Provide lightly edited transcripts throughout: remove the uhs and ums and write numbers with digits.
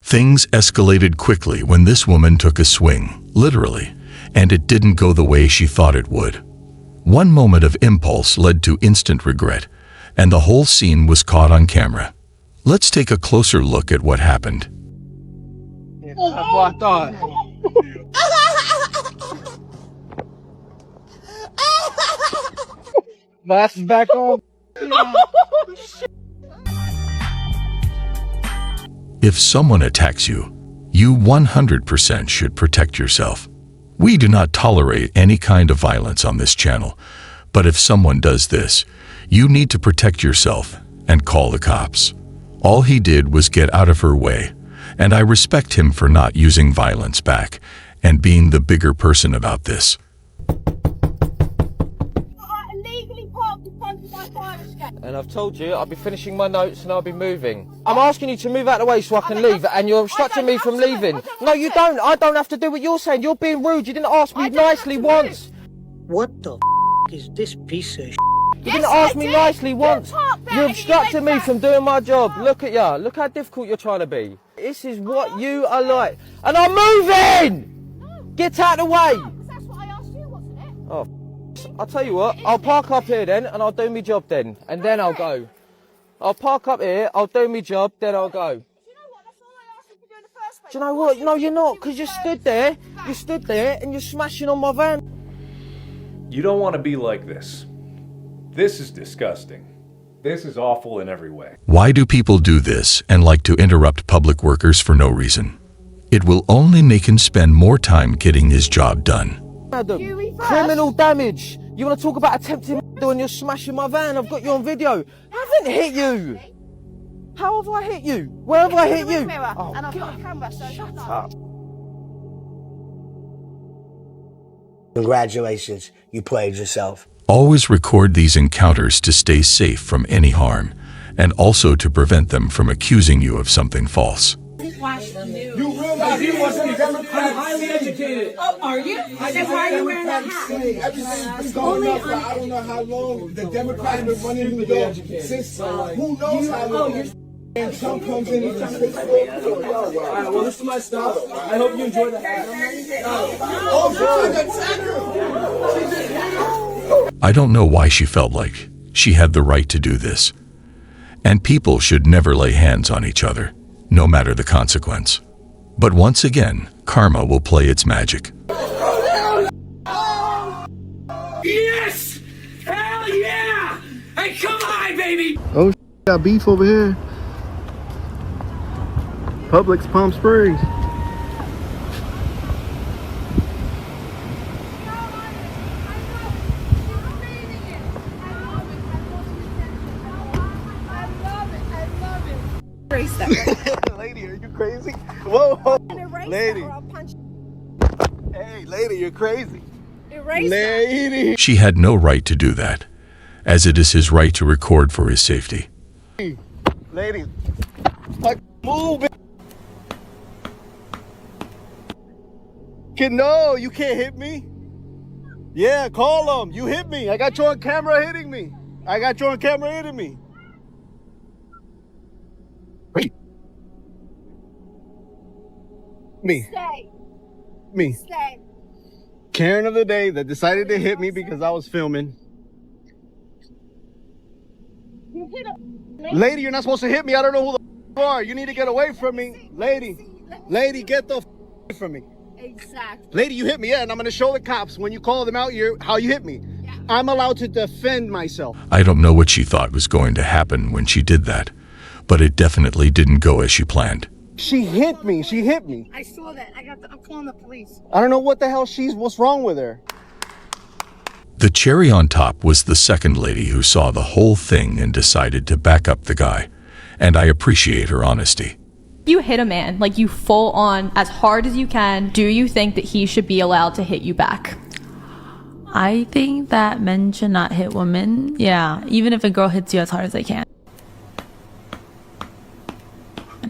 Things escalated quickly when this woman took a swing, literally, and it didn't go the way she thought it would. One moment of impulse led to instant regret, and the whole scene was caught on camera. Let's take a closer look at what happened. Mask back on. If someone attacks you, you 100% should protect yourself. We do not tolerate any kind of violence on this channel, but if someone does this, you need to protect yourself and call the cops. All he did was get out of her way, and I respect him for not using violence back and being the bigger person about this. And I've told you I'll be finishing my notes and I'll be moving. I'm asking you to move out of the way so I can leave, and you're obstructing me from leaving. No, you don't. I don't have to do what you're saying. You're being rude. You didn't ask me nicely once. What the is this piece of You didn't ask me nicely once. You obstructed me from doing my job. Look at ya. Look how difficult you're trying to be. This is what you are like. And I'm moving! Get out of the way! That's what I asked you, wasn't it? Oh, I'll tell you what, I'll park up here then, and I'll do my job then, and then I'll go. I'll park up here, I'll do my job, then I'll go. Do you know what? That's all I asked you to do in the first place. Do you know what? No, you're not, because you stood there, and you're smashing on my van. You don't want to be like this. This is disgusting. This is awful in every way. Why do people do this and like to interrupt public workers for no reason? It will only make him spend more time getting his job done. Madam, criminal damage. You want to talk about attempting murder when you're smashing my van? I've got you on video. I haven't hit you. How have I hit you? Where have I hit you? Mirror, Oh, and I've got a God. camera, so Shut up. Congratulations, you played yourself. Always record these encounters to stay safe from any harm, and also to prevent them from accusing you of something false. You realize he wasn't Democrat. I'm highly educated. Oh, are you? Then why are you wearing that hat? Everything's been going on for I don't know how long. The Democrats have been running New York since who knows how long. And Trump comes in and just fixes it. Alright, well, this is my style. I hope you enjoy the hat. Oh, God, I don't know why she felt like she had the right to do this. And people should never lay hands on each other, no matter the consequence. But once again, karma will play its magic. yes! Hell yeah! Hey, come on, baby! Oh, got beef over here. Publix Palm Springs. Lady, are you crazy? Whoa, lady. Hey, lady, you're crazy. Lady. She had no right to do that, as it is his right to record for his safety. Lady, like, move it. Kid, no, you can't hit me. Yeah, call him. You hit me. I got you on camera hitting me. I got you on camera hitting me. Wait. Me. Stay. Me. Stay. Karen of the day that decided to hit me because I was filming. You hit a Lady, you're not supposed to hit me. I don't know who the you are. You need to get away from me. Lady, get the away from me. Exactly. Lady, you hit me, yeah, and I'm going to show the cops when you call them out here how you hit me. Yeah. I'm allowed to defend myself. I don't know what she thought was going to happen when she did that, but it definitely didn't go as she planned. She hit me. She hit me. I saw that. I'm calling the police. I don't know what the hell what's wrong with her. The cherry on top was the second lady who saw the whole thing and decided to back up the guy, and I appreciate her honesty. You hit a man, like you full on as hard as you can. Do you think that he should be allowed to hit you back? I think that men should not hit women. Yeah, even if a girl hits you as hard as they can.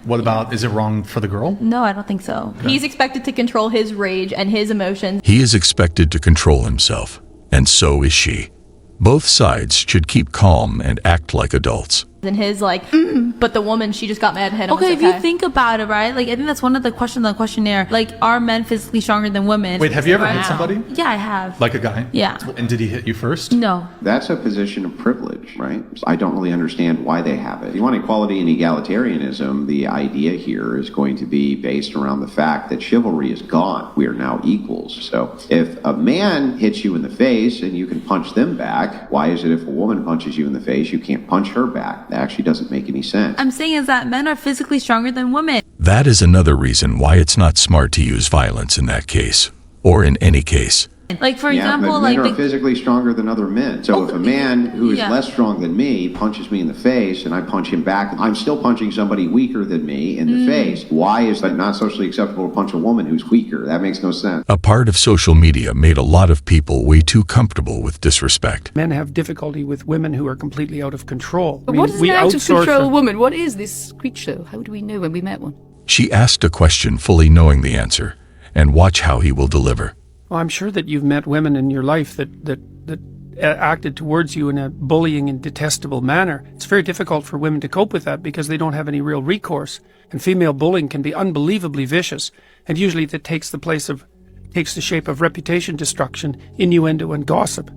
What about, is it wrong for the girl? No, I don't think so. Okay. He's expected to control his rage and his emotions. He is expected to control himself, and so is she. Both sides should keep calm and act like adults. And his like, but the woman, she just got mad and hit him. Okay, It's if you think about it, right? Like, I think that's one of the questions on the questionnaire. Like, are men physically stronger than women? Wait, have you ever hit somebody? Yeah, I have. Like a guy? Yeah. And did he hit you first? No. That's a position of privilege, right? I don't really understand why they have it. If you want equality and egalitarianism, the idea here is going to be based around the fact that chivalry is gone. We are now equals. So if a man hits you in the face and you can punch them back, why is it if a woman punches you in the face, you can't punch her back? That actually doesn't make any sense. I'm saying is that men are physically stronger than women. That is another reason why it's not smart to use violence in that case, or in any case. Like, for yeah, example, but like men are physically stronger than other men. So if a man who is less strong than me punches me in the face and I punch him back, I'm still punching somebody weaker than me in the face. Why is that not socially acceptable to punch a woman who's weaker? That makes no sense. A part of social media made a lot of people way too comfortable with disrespect. Men have difficulty with women who are completely out of control. But what is an out of control woman? What is this creature? How do we know when we met one? She asked a question fully knowing the answer, and watch how he will deliver. Well, I'm sure that you've met women in your life that acted towards you in a bullying and detestable manner. It's very difficult for women to cope with that because they don't have any real recourse. And female bullying can be unbelievably vicious, and usually that takes the shape of reputation destruction, innuendo, and gossip.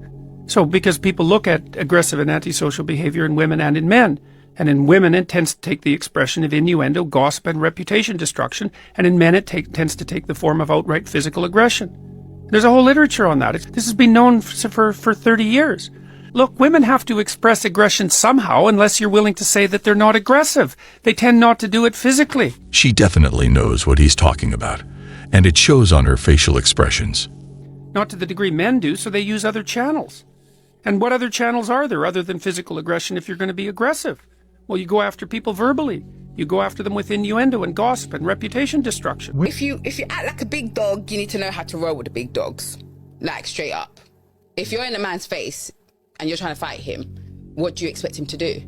So because people look at aggressive and antisocial behavior in women and in men, and in women it tends to take the expression of innuendo, gossip, and reputation destruction, and in men it tends to take the form of outright physical aggression. There's a whole literature on that. This has been known for 30 years. Look, women have to express aggression somehow unless you're willing to say that they're not aggressive. They tend not to do it physically. She definitely knows what he's talking about, and it shows on her facial expressions. Not to the degree men do, so they use other channels. And what other channels are there other than physical aggression if you're going to be aggressive? Well, you go after people verbally. You go after them with innuendo and gossip and reputation destruction. If you act like a big dog, you need to know how to roll with the big dogs. Like, straight up. If you're in a man's face and you're trying to fight him, what do you expect him to do?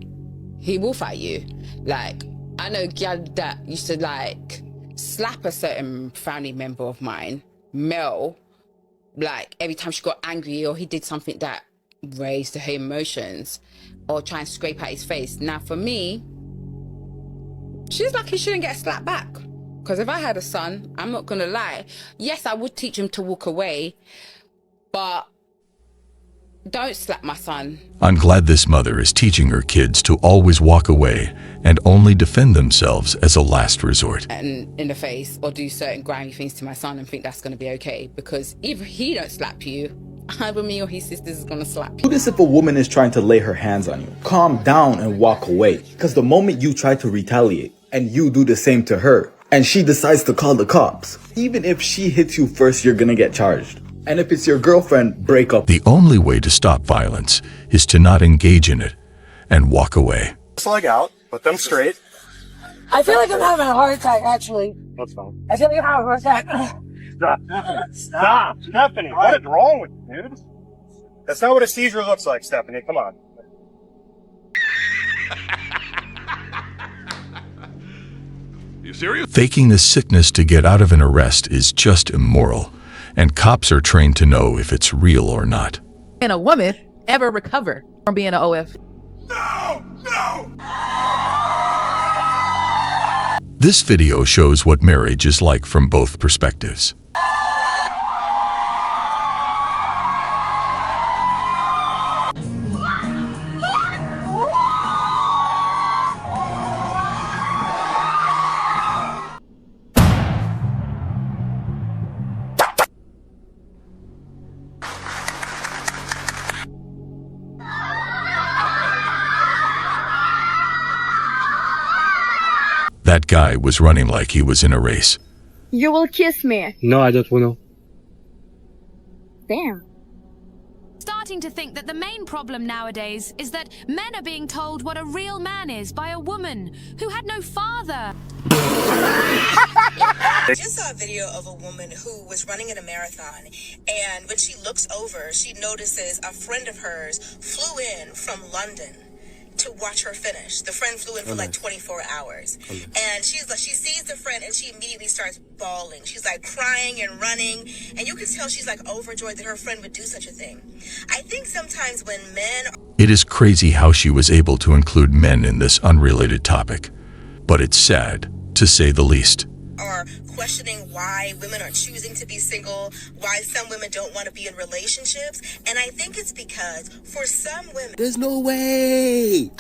He will fight you. Like, I know gal that used to, like, slap a certain family member of mine, Mel, like, every time she got angry or he did something that raised her emotions, or try and scrape at his face. Now, for me, she's lucky she didn't get slapped back. Because if I had a son, I'm not going to lie. Yes, I would teach him to walk away, but don't slap my son. I'm glad this mother is teaching her kids to always walk away and only defend themselves as a last resort. And in the face, or do certain grimy things to my son and think that's going to be okay. Because if he don't slap you, either me or his sisters is going to slap you. Do this if a woman is trying to lay her hands on you. Calm down and walk away. Because the moment you try to retaliate and you do the same to her and she decides to call the cops, even if she hits you first, you're going to get charged. And if it's your girlfriend, break up. The only way to stop violence is to not engage in it and walk away. Leg out, put them straight. I feel like I'm having a heart attack, actually. That's fine. I feel like I'm having a heart attack. Stop, Stephanie. What is wrong with you, dude? That's not what a seizure looks like, Stephanie. Come on. You serious? Faking the sickness to get out of an arrest is just immoral, and cops are trained to know if it's real or not. Can a woman ever recover from being an OF? No! No! This video shows what marriage is like from both perspectives. That guy was running like he was in a race. You will kiss me. No, I don't want to. Damn. Starting to think that the main problem nowadays is that men are being told what a real man is by a woman who had no father. I just saw a video of a woman who was running in a marathon, and when she looks over, she notices a friend of hers flew in from London to watch her finish. The friend flew in for like 24 hours. And she sees the friend and she immediately starts bawling. She's like crying and running. And you can tell she's like overjoyed that her friend would do such a thing. I think sometimes when men... It is crazy how she was able to include men in this unrelated topic, but it's sad, to say the least. Are questioning why women are choosing to be single, why some women don't want to be in relationships, and I think it's because for some women, there's no way.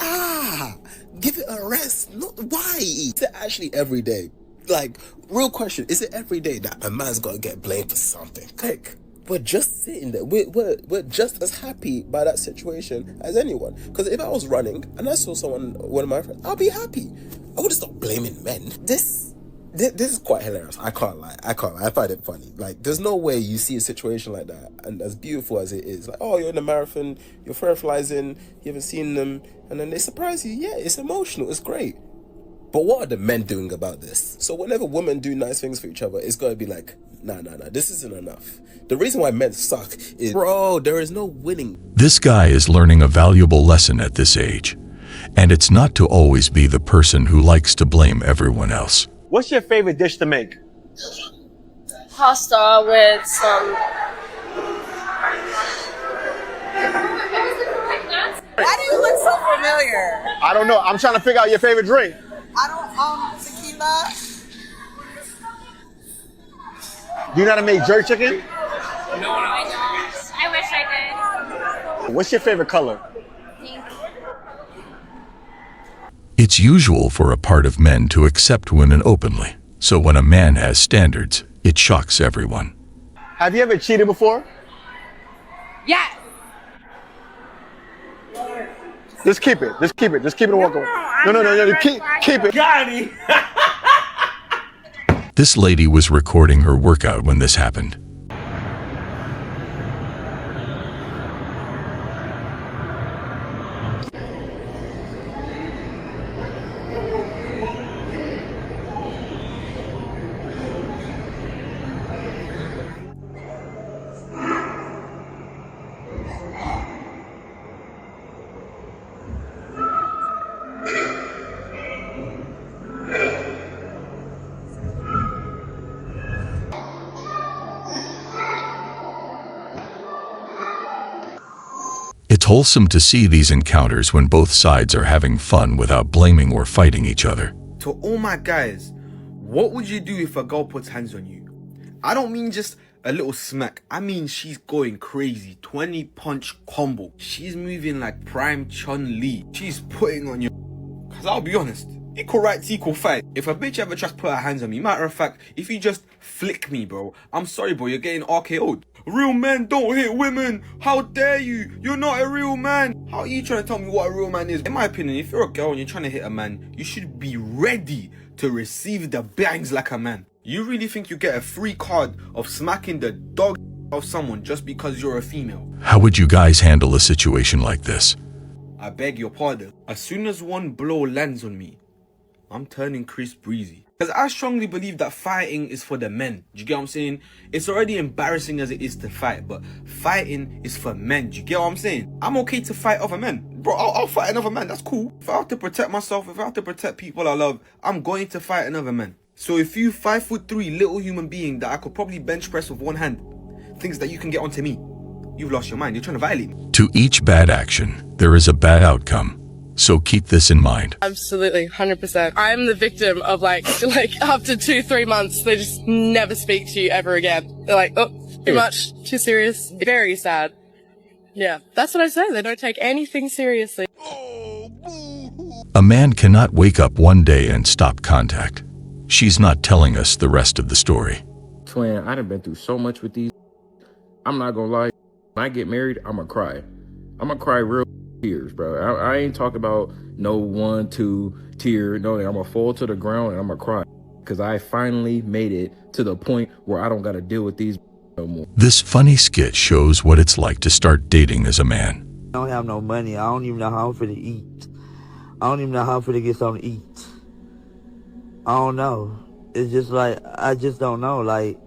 Give it a rest. No, why? Is it actually every day? Like, real question, is it every day that a man's got to get blamed for something? Like, we're just sitting there. We're just as happy by that situation as anyone. Because if I was running and I saw one of my friends, I'll be happy. I wouldn't stop blaming men. This is quite hilarious. I can't lie. I find it funny. Like, there's no way you see a situation like that, and as beautiful as it is, like, oh, you're in a marathon, your friend flies in, you haven't seen them, and then they surprise you. Yeah, it's emotional. It's great. But what are the men doing about this? So whenever women do nice things for each other, it's got to be like, nah, this isn't enough. The reason why men suck is, bro, there is no winning. This guy is learning a valuable lesson at this age, and it's not to always be the person who likes to blame everyone else. What's your favorite dish to make? Pasta with some. why do you look so familiar? I don't know. I'm trying to figure out your favorite drink. Tequila. Do you know how to make jerk chicken? No, I don't. I wish I did. What's your favorite color? Pink. It's usual for a part of men to accept women openly, so when a man has standards, it shocks everyone. Have you ever cheated before? Yes. Just keep it. Just keep it and walk away. No. Keep it. Got it. This lady was recording her workout when this happened. It's wholesome to see these encounters when both sides are having fun without blaming or fighting each other. To all my guys, what would you do if a girl puts hands on you? I don't mean just a little smack. I mean she's going crazy. 20 punch combo. She's moving like prime Chun-Li. She's putting on you. Cause I'll be honest, equal rights, equal fight. If a bitch ever tries to put her hands on me, matter of fact, if you just flick me, bro, I'm sorry, bro, you're getting RKO'd. Real men don't hit women. How dare you? You're not a real man. How are you trying to tell me what a real man is? In my opinion, if you're a girl and you're trying to hit a man, you should be ready to receive the bangs like a man. You really think you get a free card of smacking the dog of someone just because you're a female? How would you guys handle a situation like this? I beg your pardon. As soon as one blow lands on me, I'm turning Chris Breezy. Because I strongly believe that fighting is for the men. Do you get what I'm saying? It's already embarrassing as it is to fight, but fighting is for men. Do you get what I'm saying? I'm okay to fight other men. Bro, I'll fight another man. That's cool. If I have to protect myself, if I have to protect people I love, I'm going to fight another man. So if you 5'3" little human being that I could probably bench press with one hand thinks that you can get onto me, you've lost your mind. You're trying to violate me. To each bad action, there is a bad outcome. So keep this in mind. Absolutely, 100%. I'm the victim of like after 2-3 months, they just never speak to you ever again. They're like, oh, too much, too serious. Very sad. Yeah, that's what I say. They don't take anything seriously. A man cannot wake up one day and stop contact. She's not telling us the rest of the story. Twin, I done been through so much with these. I'm not gonna lie. When I get married, I'm gonna cry. I'm gonna cry real tears, bro. I ain't talking about no 1, 2 tear. No, I'm gonna fall to the ground and I'm gonna cry. Because I finally made it to the point where I don't gotta deal with these no more. This funny skit shows what it's like to start dating as a man. I don't have no money. I don't even know how I'm finna eat. I don't even know how I'm finna get something to eat. I don't know. It's just like, I just don't know. Like,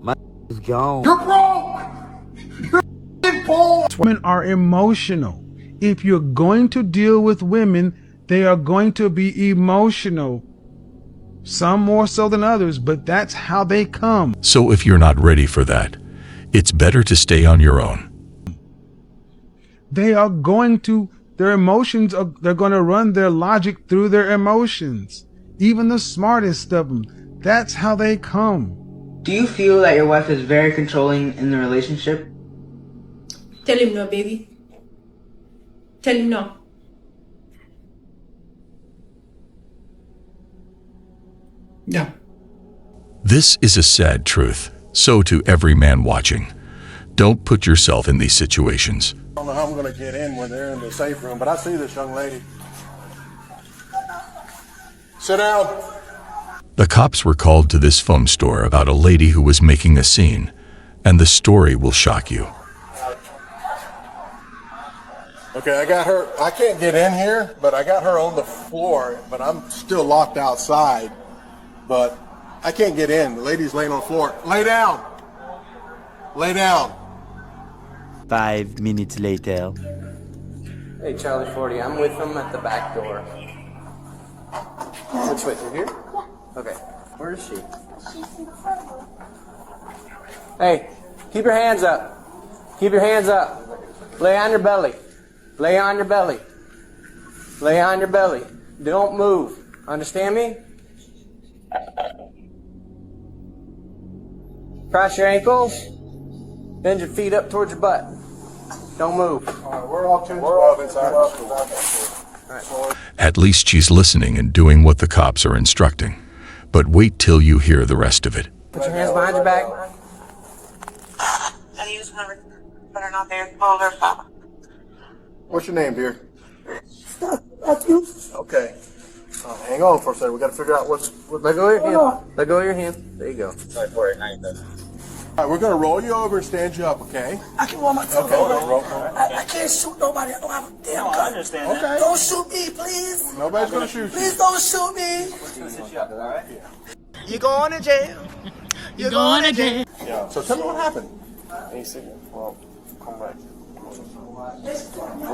my is gone. You're broke! You're poor! Women are emotional. If you're going to deal with women, they are going to be emotional. Some more so than others, but that's how they come. So if you're not ready for that, it's better to stay on your own. They are going to Their emotions they're going to run their logic through their emotions. Even the smartest of them. That's how they come. Do you feel that your wife is very controlling in the relationship? Tell him no, baby. Tell him no. Yeah. This is a sad truth. So to every man watching, don't put yourself in these situations. I don't know how I'm going to get in when they're in the safe room, but I see this young lady. Sit down. The cops were called to this phone store about a lady who was making a scene, and the story will shock you. Okay, I got her. I can't get in here, but I got her on the floor, but I'm still locked outside. But I can't get in. The lady's laying on the floor. Lay down. Lay down. 5 minutes later. Hey, Charlie 40, I'm with them at the back door. Which way? Through here? Okay. Where is she? Hey, keep your hands up. Keep your hands up. Lay on your belly. Lay on your belly. Lay on your belly. Don't move. Understand me? Cross your ankles. Bend your feet up towards your butt. Don't move. We're all 10-12 inside the school. At least she's listening and doing what the cops are instructing. But wait till you hear the rest of it. Put your hands behind your back. And use number, but are not there. Call her father. What's your name, dear? Okay. Hang on for a second. We got to figure out what's. Let go of your hand. Let go of your hand. There you go. Sorry for it. All right, we're going to roll you over and stand you up, okay? I can roll myself Okay, over. roll. I can't shoot nobody. I don't have a damn gun. I understand that. Okay. Don't shoot me, please. Nobody's going to shoot you. Please don't shoot me. You going to jail. You're going to jail. Yeah. So tell me what happened. Well, come back.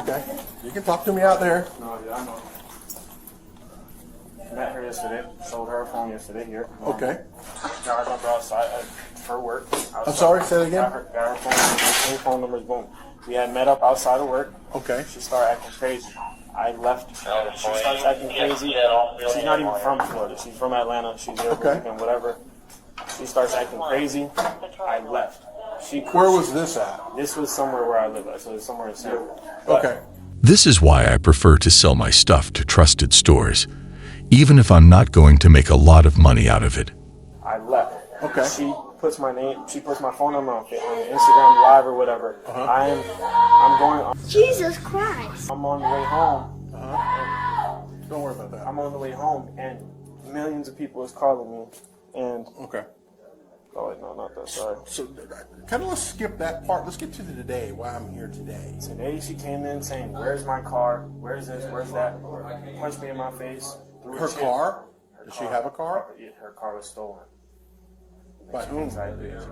Okay. You can talk to me out there. No, yeah, I know. Met her yesterday. Sold her a phone yesterday here. Okay. Got her number outside for work. I'm sorry, say that again? Got her phone numbers, boom. We had met up outside of work. Okay. She started acting crazy. I left. She starts acting crazy. She's not even from Florida. She's from Atlanta. She's there and whatever. She starts acting crazy. I left. Where was this at? This was somewhere where I live at, so it's somewhere in Sanford. Okay. This is why I prefer to sell my stuff to trusted stores, even if I'm not going to make a lot of money out of it. I left. Okay. She puts my name. She puts my phone number on Instagram Live or whatever. I'm going. Jesus Christ. I'm on the way home. Don't worry about that. I'm on the way home, and millions of people is calling me. And oh wait, no, not that. Sorry. So kind of let's skip that part. Let's get to the today. Why I'm here today. Today she came in saying, "Where's my car? Where's this? Where's that?" Punched me in my face. Her car? Does she have a car? Yeah, her car was stolen. By whom? She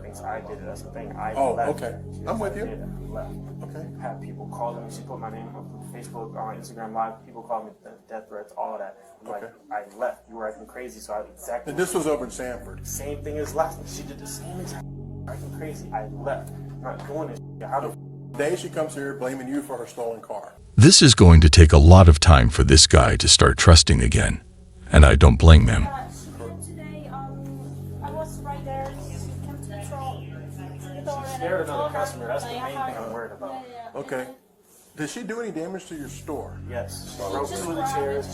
thinks I did it. That's the thing. I left. Okay. I'm with you. I left. Okay. Had people calling me. She put my name on Facebook, on Instagram Live. People calling me death threats, all of that. I'm like, I left. You were acting crazy, so I exactly. And this was over in Sanford. Same thing as last. She did the same exact. Acting crazy. I left. I'm not doing this. How the day she comes here blaming you for her stolen car. This is going to take a lot of time for this guy to start trusting again, and I don't blame him. Today, I was right there. She came to patrol. She scared another customer. That's the main thing I'm worried about. Okay. Did she do any damage to your store? Yes. She broke 2 of the chairs.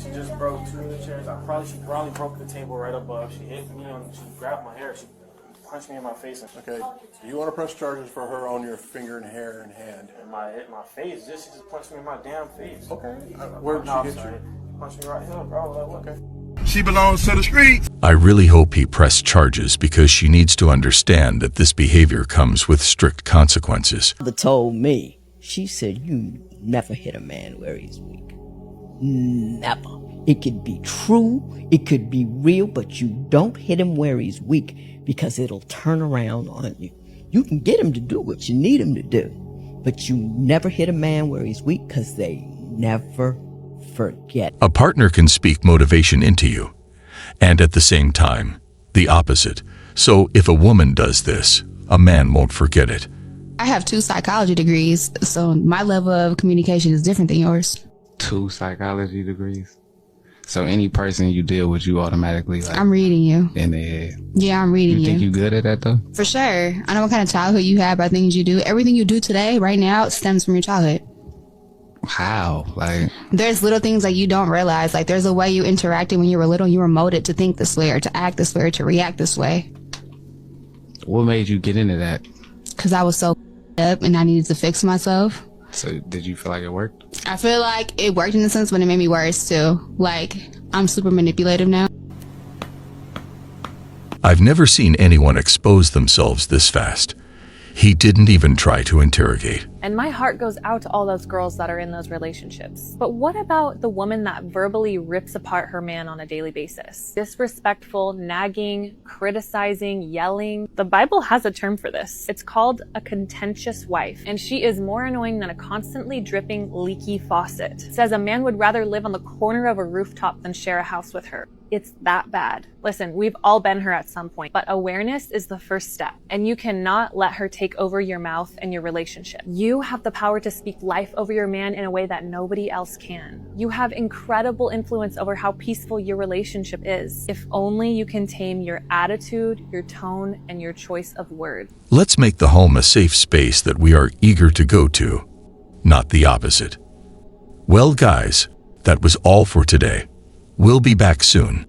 She just broke 2 of the chairs. She probably broke the table right above. She hit me on. She grabbed my hair. She punched me in my face. Okay. So you want to press charges for her on your finger and hair and hand? And my face. She just punched me in my damn face. Okay. Where did she hit you? Punched me right here, bro. Like, what? Okay. She belongs to the streets. I really hope he pressed charges because she needs to understand that this behavior comes with strict consequences. Mother told me, she said, you never hit a man where he's weak. Never. It could be true, it could be real, but you don't hit him where he's weak because it'll turn around on you. You can get him to do what you need him to do, but you never hit a man where he's weak because they never forget. A partner can speak motivation into you, and at the same time, the opposite. So if a woman does this, a man won't forget it. I have 2 psychology degrees, so my level of communication is different than yours. 2 psychology degrees. So any person you deal with, you automatically like. I'm reading you. In their head. Yeah, I'm reading you. You think you good at that though? For sure. I know what kind of childhood you have, by things you do. Everything you do today, right now, stems from your childhood. How? Like, there's little things that you don't realize. Like, there's a way you interacted when you were little. You were molded to think this way, or to act this way, or to react this way. What made you get into that? Because I was so up and I needed to fix myself. So did you feel like it worked? I feel like it worked in a sense, but it made me worse too. Like, I'm super manipulative now. I've never seen anyone expose themselves this fast. He didn't even try to interrogate. And my heart goes out to all those girls that are in those relationships. But what about the woman that verbally rips apart her man on a daily basis? Disrespectful, nagging, criticizing, yelling. The Bible has a term for this. It's called a contentious wife. And she is more annoying than a constantly dripping, leaky faucet. It says a man would rather live on the corner of a rooftop than share a house with her. It's that bad. Listen, we've all been her at some point, but awareness is the first step. And you cannot let her take over your mouth and your relationship. You have the power to speak life over your man in a way that nobody else can. You have incredible influence over how peaceful your relationship is. If only you can tame your attitude, your tone, and your choice of words. Let's make the home a safe space that we are eager to go to, not the opposite. Well, guys, that was all for today. We'll be back soon.